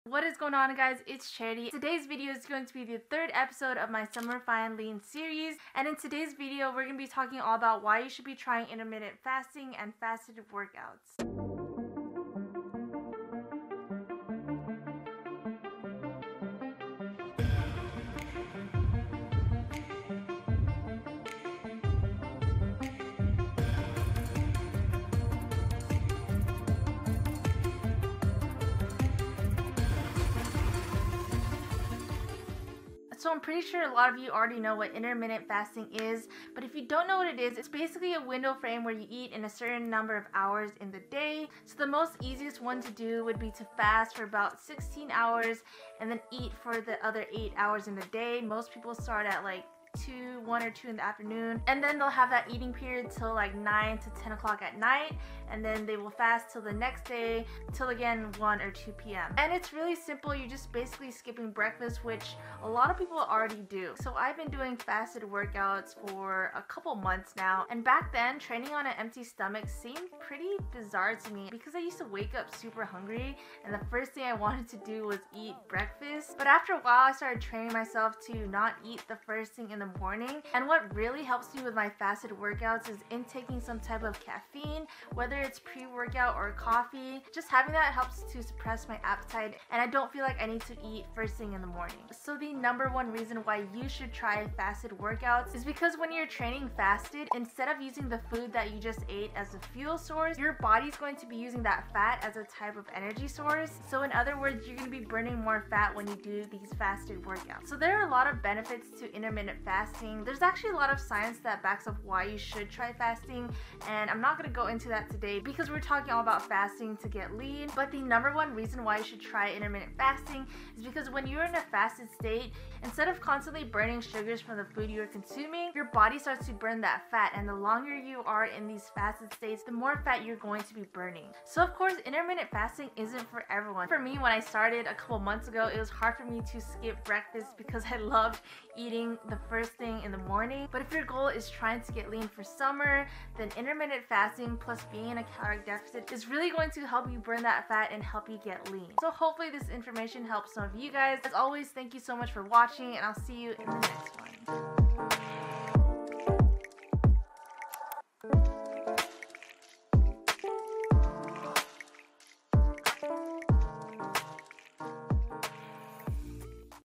What is going on, guys? It's Charity. Today's video is going to be the third episode of my Summer Fine Lean series, and in today's video we're going to be talking all about why you should be trying intermittent fasting and fasted workouts. So I'm pretty sure a lot of you already know what intermittent fasting is, but if you don't know what it is, it's basically a window frame where you eat in a certain number of hours in the day. So the most easiest one to do would be to fast for about 16 hours and then eat for the other 8 hours in the day. Most people start at like 1 or 2 in the afternoon, and then they'll have that eating period till like 9 to 10 o'clock at night, and then they will fast till the next day till again 1 or 2 p.m. And it's really simple. You're just basically skipping breakfast, which a lot of people already do. So I've been doing fasted workouts for a couple months now, and back then training on an empty stomach seemed pretty bizarre to me because I used to wake up super hungry and the first thing I wanted to do was eat breakfast. But after a while I started training myself to not eat the first thing in the morning, and what really helps me with my fasted workouts is intaking some type of caffeine, whether it's pre-workout or coffee. Just having that helps to suppress my appetite, and I don't feel like I need to eat first thing in the morning. So the number one reason why you should try fasted workouts is because when you're training fasted, instead of using the food that you just ate as a fuel source, your body's going to be using that fat as a type of energy source. So in other words, you're going to be burning more fat when you do these fasted workouts. So there are a lot of benefits to intermittent fasting. There's actually a lot of science that backs up why you should try fasting, and I'm not going to go into that today because we're talking all about fasting to get lean. But the number one reason why you should try intermittent fasting is because when you're in a fasted state, instead of constantly burning sugars from the food you're consuming, your body starts to burn that fat, and the longer you are in these fasted states, the more fat you're going to be burning. So of course, intermittent fasting isn't for everyone. For me, when I started a couple months ago, it was hard for me to skip breakfast because I loved eating the first thing in the morning. But if your goal is trying to get lean for summer, then intermittent fasting plus being in a calorie deficit is really going to help you burn that fat and help you get lean. So hopefully this information helps some of you guys. As always, thank you so much for watching, and I'll see you in the next one.